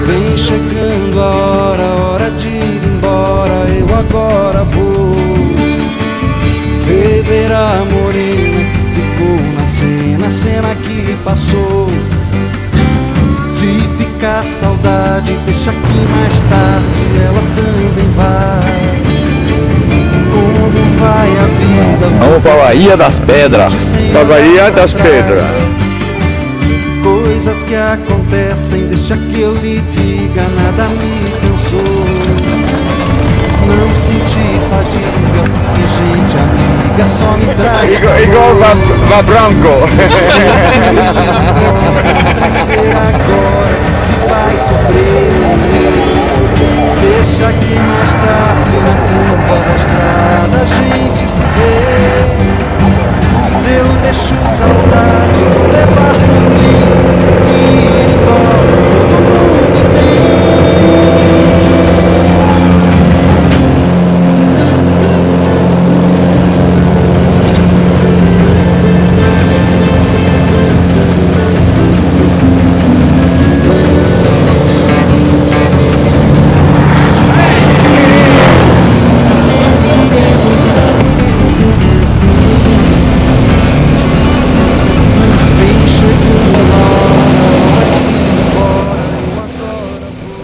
Vem chegando a hora de ir embora. Eu agora vou rever a morena que ficou na cena que passou. Se ficar saudade, deixa que mais tarde ela também vai. Como vai a vida? Vamos para a Bahia das Pedras. Para a Bahia das Pedras. Coisas que acontecem, deixa que eu lhe diga, nada me cansou. Não senti fadiga, porque gente amiga só me traz Igual va branco. vai ser agora que se vai sofrer. Deixa que mais tarde na curva da estrada a gente se vê. Se eu deixo saudade, vou levar também e ir embora, todo mundo tem.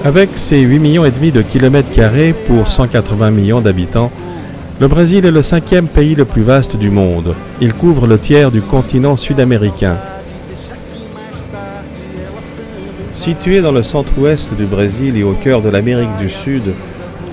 Avec ses 8,5 millions de kilomètres carrés pour 180 millions d'habitants, le Brésil est le 5e pays le plus vaste du monde. Il couvre le tiers du continent sud-américain. Situé dans le centre-ouest du Brésil et au cœur de l'Amérique du Sud,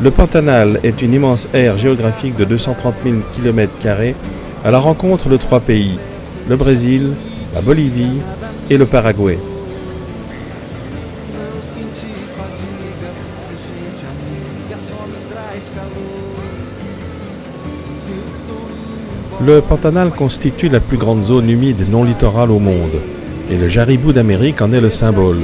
le Pantanal est une immense aire géographique de 230 000 km² à la rencontre de 3 pays, le Brésil, la Bolivie et le Paraguay. Le Pantanal constitue la plus grande zone humide non littorale au monde, et le Jaribou d'Amérique en est le symbole.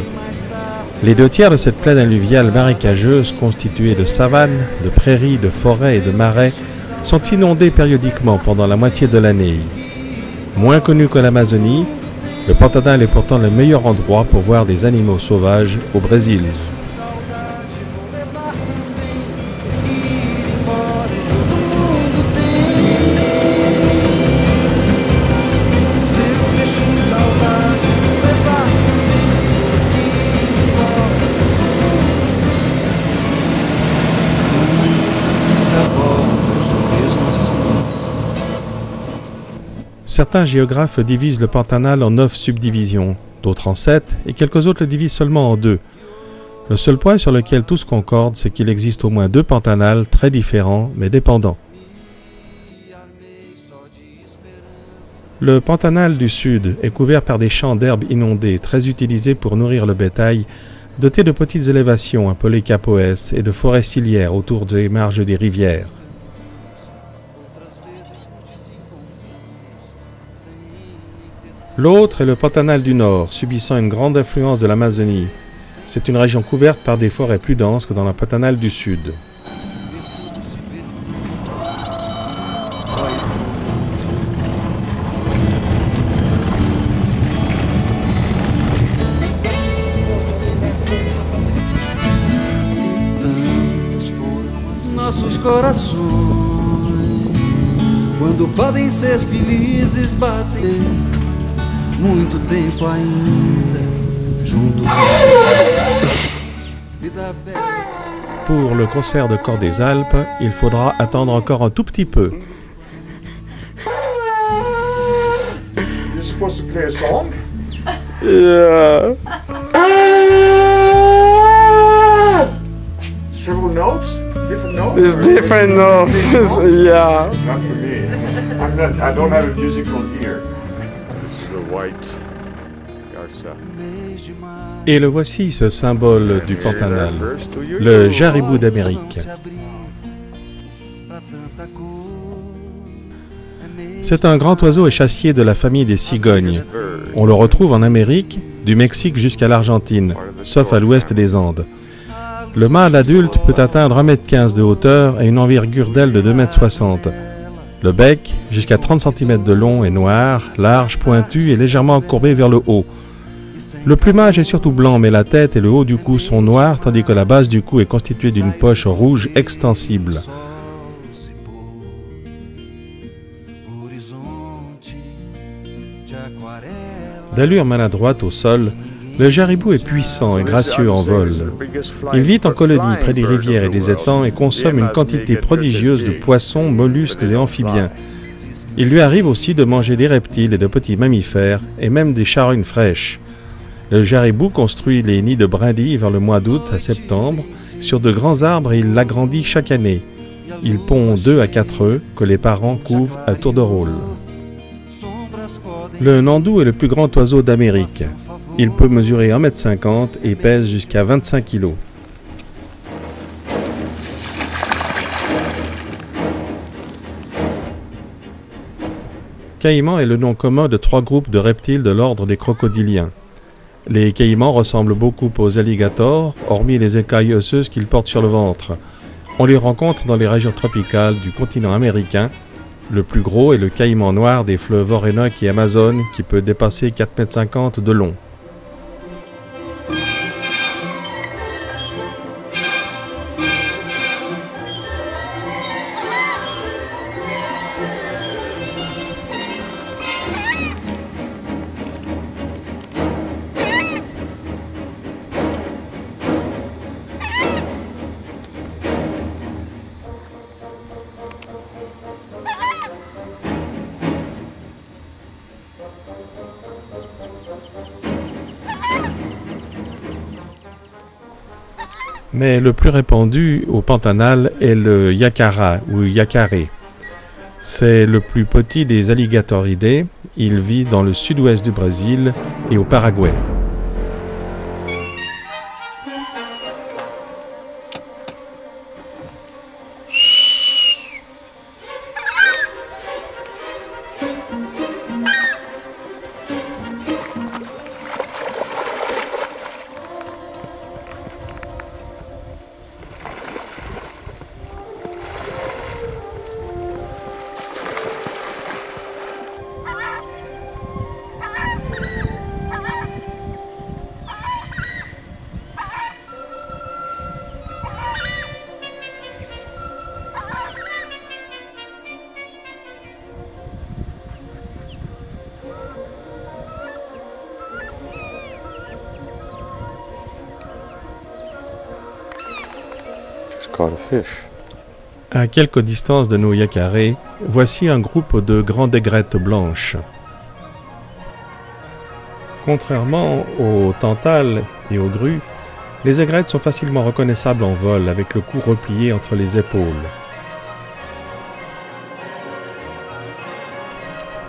Les 2/3 de cette plaine alluviale marécageuse constituée de savanes, de prairies, de forêts et de marais sont inondés périodiquement pendant la moitié de l'année. Moins connu que l'Amazonie, le Pantanal est pourtant le meilleur endroit pour voir des animaux sauvages au Brésil. Certains géographes divisent le Pantanal en 9 subdivisions, d'autres en 7, et quelques autres le divisent seulement en 2. Le seul point sur lequel tous concordent, c'est qu'il existe au moins 2 Pantanals très différents, mais dépendants. Le Pantanal du Sud est couvert par des champs d'herbes inondés, très utilisés pour nourrir le bétail, dotés de petites élévations appelées capoès et de forêts ciliaires autour des marges des rivières. L'autre est le Pantanal du Nord, subissant une grande influence de l'Amazonie. C'est une région couverte par des forêts plus denses que dans le Pantanal du Sud. Nossos corações, quando podem ser felizes, batem muito tempo ainda junto. Pour le concert de Cor des Alpes, il faudra attendre encore un tout petit peu. You're supposed to play a song? Yeah. Several notes? Different notes? It's different notes. Yeah. Not for me. I don't have a musical ear. This is the white garza. Et le voici, ce symbole du Pantanal, le Jaribou d'Amérique. C'est un grand oiseau et chassier de la famille des cigognes. On le retrouve en Amérique, du Mexique jusqu'à l'Argentine, sauf à l'ouest des Andes. Le mâle adulte peut atteindre 1,15 m de hauteur et une envergure d'aile de 2,60 m. Le bec, jusqu'à 30 cm de long, est noir, large, pointu et légèrement courbé vers le haut. Le plumage est surtout blanc, mais la tête et le haut du cou sont noirs, tandis que la base du cou est constituée d'une poche rouge extensible. D'allure maladroite au sol, le jaribou est puissant et gracieux en vol. Il vit en colonie près des rivières et des étangs et consomme une quantité prodigieuse de poissons, mollusques et amphibiens. Il lui arrive aussi de manger des reptiles et de petits mammifères, et même des charognes fraîches. Le jaribou construit les nids de brindilles vers le mois d'août à septembre sur de grands arbres et il l'agrandit chaque année. Il pond 2 à 4 œufs que les parents couvent à tour de rôle. Le nandou est le plus grand oiseau d'Amérique. Il peut mesurer 1,50 m et pèse jusqu'à 25 kg. Caïman est le nom commun de 3 groupes de reptiles de l'ordre des crocodiliens. Les caïmans ressemblent beaucoup aux alligators, hormis les écailles osseuses qu'ils portent sur le ventre. On les rencontre dans les régions tropicales du continent américain. Le plus gros est le caïman noir des fleuves Orénoque et Amazone qui peut dépasser 4,50 m de long. Mais le plus répandu au Pantanal est le yacara ou yacaré. C'est le plus petit des alligatoridés. Il vit dans le sud-ouest du Brésil et au Paraguay. À quelques distances de nos yacarés, voici un groupe de grandes aigrettes blanches. Contrairement aux tantales et aux grues, les aigrettes sont facilement reconnaissables en vol avec le cou replié entre les épaules.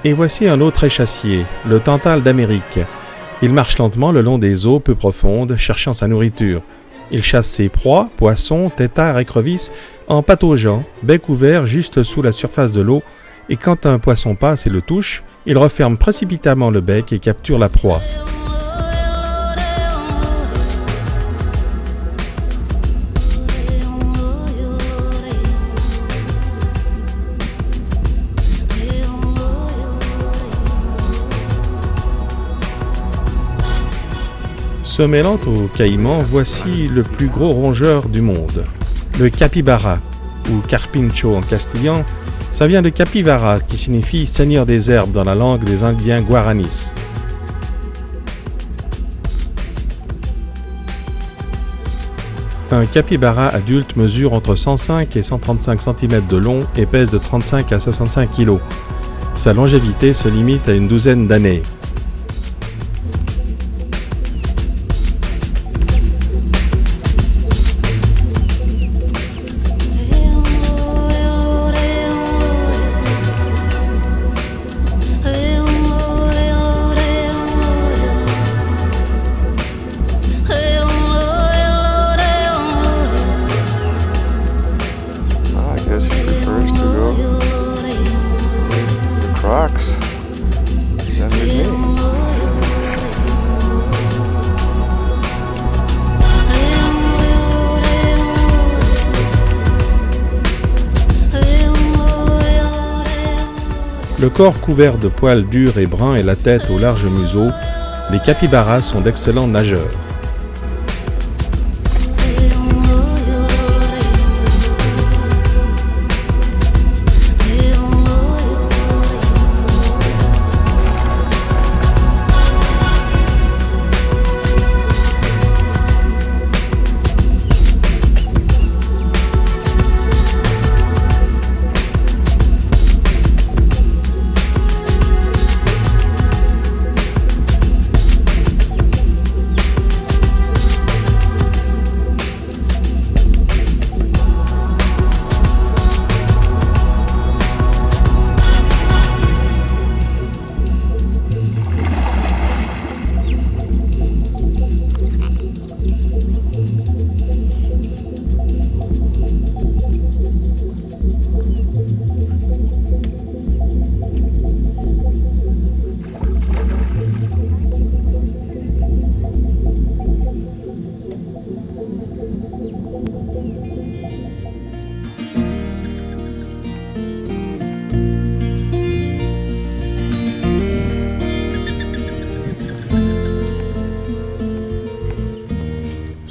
Et voici un autre échassier, le tantale d'Amérique. Il marche lentement le long des eaux peu profondes, cherchant sa nourriture. Il chasse ses proies, poissons, têtards, écrevisses, en pataugeant, bec ouvert juste sous la surface de l'eau, et quand un poisson passe et le touche, il referme précipitamment le bec et capture la proie. Se mêlant au caïman, voici le plus gros rongeur du monde, le capybara, ou carpincho en castillan. Ça vient de capivara, qui signifie seigneur des herbes dans la langue des Indiens guaranis. Un capybara adulte mesure entre 105 et 135 cm de long et pèse de 35 à 65 kg. Sa longévité se limite à une douzaine d'années. Le corps couvert de poils durs et bruns et la tête au large museau Les capybaras sont d'excellents nageurs.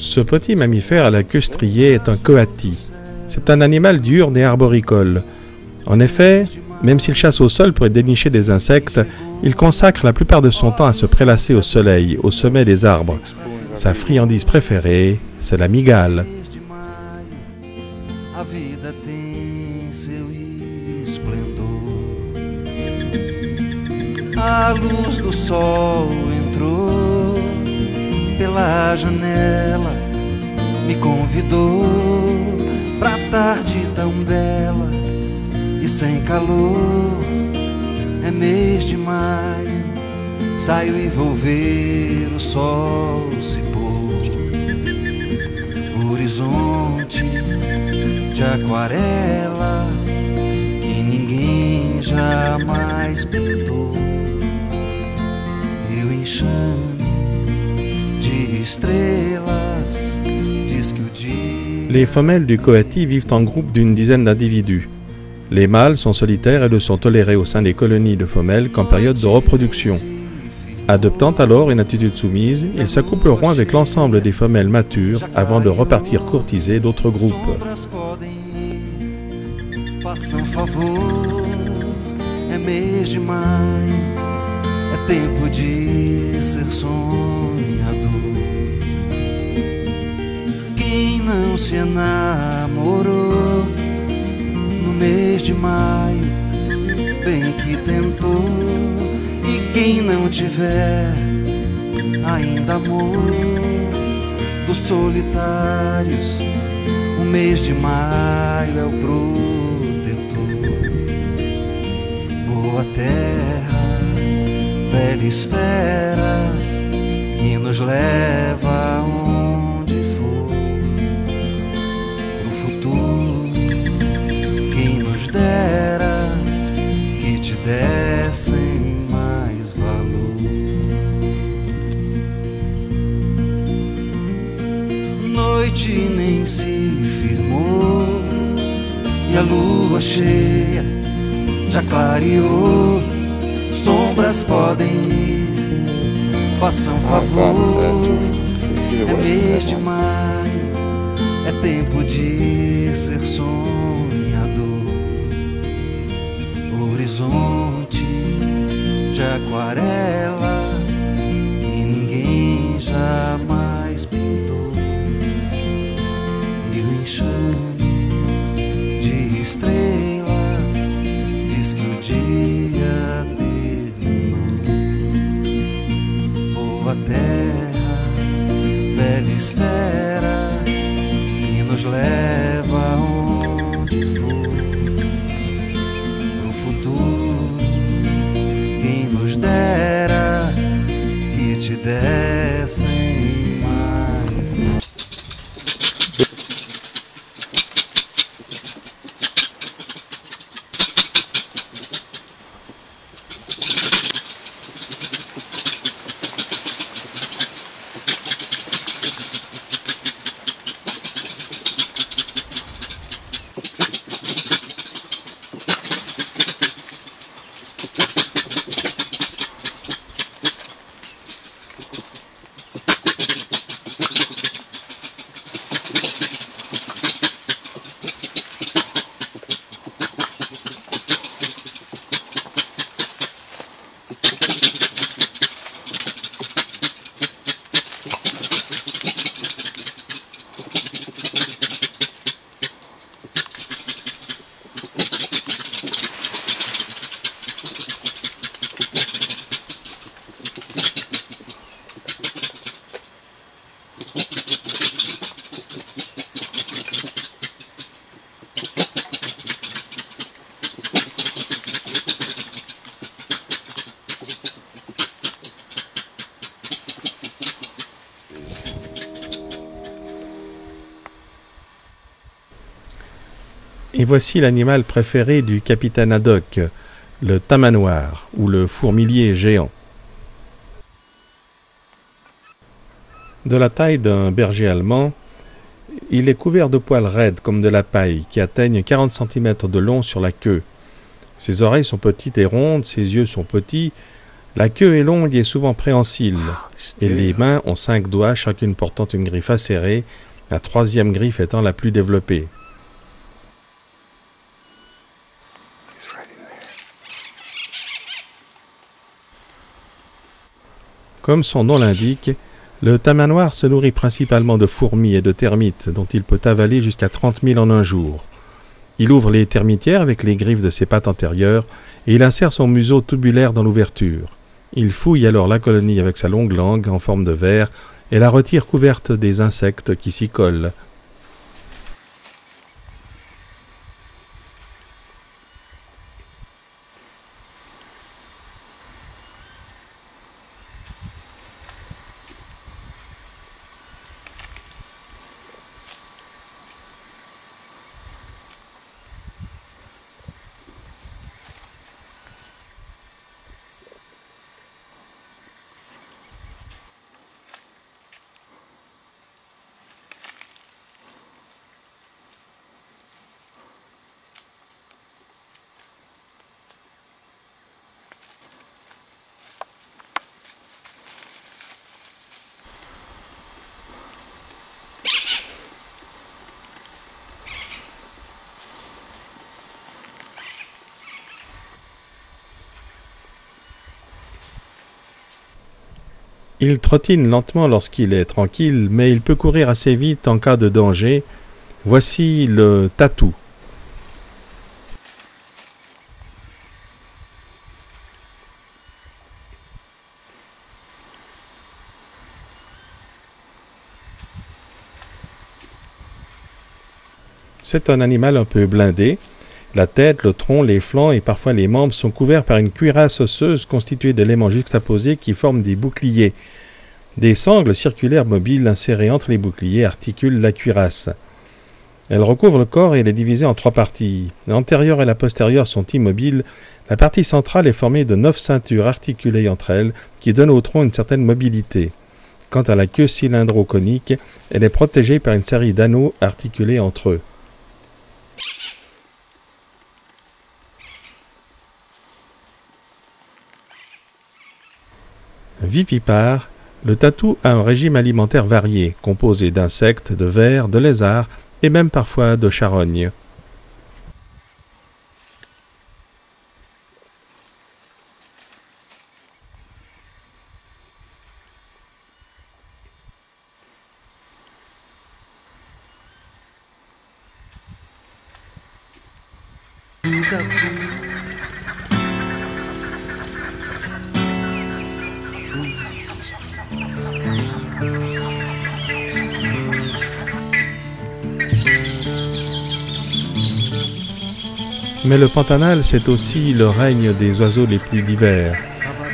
Ce petit mammifère à la queue striée est un coati. C'est un animal diurne et arboricole. En effet, même s'il chasse au sol pour y dénicher des insectes, il consacre la plupart de son temps à se prélasser au soleil, au sommet des arbres. Sa friandise préférée, c'est la migale. A vida tem seu esplendor. A luz do sol entrou pela janela, me convidou pra tarde tão bela e sem calor. É mês de maio, saio e vou ver o sol se pôr. Horizonte de aquarela que ninguém jamais pintou. E o enxame de estrelas diz que o dia... Les femelles du coati vivent en groupe d'une dizaine d'individus. Les mâles sont solitaires et ne sont tolérés au sein des colonies de femelles qu'en période de reproduction. Adoptant alors une attitude soumise, ils s'accoupleront avec l'ensemble des femelles matures avant de repartir courtiser d'autres groupes. Façam favor, é mês de maio, é tempo de ser sonhador. Quem não se enamorou no mês de maio, bem que tentou. E quem não tiver ainda amor dos solitários, o mês de maio é o protetor. Boa terra, velha esfera, que nos leva aonde for. No futuro, quem nos dera que te dessem mais valor. Noite nem se firmou e a lua cheia já clareou. Sombras podem ir, façam favor. É mês de maio, é tempo de ser sonhador. Horizonte de aquarela que ninguém jamais pintou. E o enxame de estrelas diz que o dia terminou. Boa terra, velha esfera, que nos leva aonde for. No futuro, quem nos dera que te dessem mais. Et voici l'animal préféré du capitaine Haddock, le tamanoir, ou le fourmilier géant. De la taille d'un berger allemand, il est couvert de poils raides comme de la paille qui atteignent 40 cm de long sur la queue. Ses oreilles sont petites et rondes, ses yeux sont petits, la queue est longue et souvent préhensile, et les mains ont 5 doigts, chacune portant une griffe acérée, la 3e griffe étant la plus développée. Comme son nom l'indique, le tamanoir se nourrit principalement de fourmis et de termites dont il peut avaler jusqu'à 30 000 en un jour. Il ouvre les termitières avec les griffes de ses pattes antérieures et il insère son museau tubulaire dans l'ouverture. Il fouille alors la colonie avec sa longue langue en forme de verre et la retire couverte des insectes qui s'y collent. Il trottine lentement lorsqu'il est tranquille, mais il peut courir assez vite en cas de danger. Voici le tatou. C'est un animal un peu blindé. La tête, le tronc, les flancs et parfois les membres sont couverts par une cuirasse osseuse constituée d'éléments juxtaposés qui forment des boucliers. Des sangles circulaires mobiles insérées entre les boucliers articulent la cuirasse. Elle recouvre le corps et elle est divisée en 3 parties. L'antérieure et la postérieure sont immobiles. La partie centrale est formée de 9 ceintures articulées entre elles qui donnent au tronc une certaine mobilité. Quant à la queue cylindro-conique, elle est protégée par une série d'anneaux articulés entre eux. Vivipare, le tatou a un régime alimentaire varié, composé d'insectes, de vers, de lézards et même parfois de charognes. Mais le Pantanal, c'est aussi le règne des oiseaux les plus divers,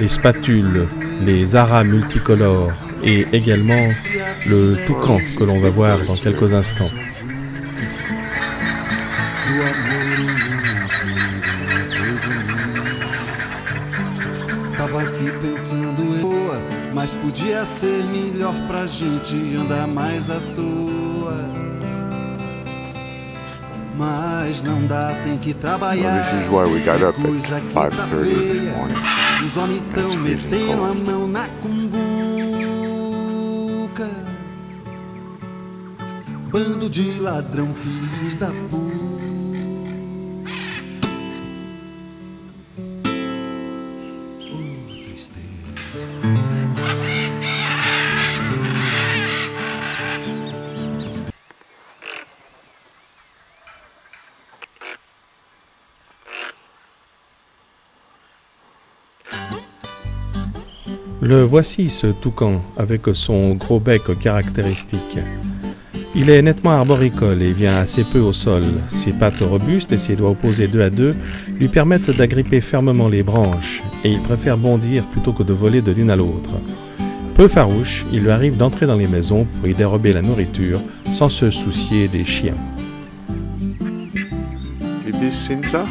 les spatules, les aras multicolores et également le toucan que l'on va voir dans quelques instants. Tava aqui pensando mas podia ser melhor pra gente andar mais à toa. Mas não dá, tem que trabalhar. This is why we got up Coisa at que tá 5:30 this feia. morning. Os homens tão It's freezing metendo a cold. mão na cumbuca. Bando de ladrão, filhos da puta. Le voici ce toucan avec son gros bec caractéristique. Il est nettement arboricole et vient assez peu au sol. Ses pattes robustes et ses doigts opposés 2 à 2 lui permettent d'agripper fermement les branches et il préfère bondir plutôt que de voler de l'une à l'autre. Peu farouche, il lui arrive d'entrer dans les maisons pour y dérober la nourriture sans se soucier des chiens. Ibicinza.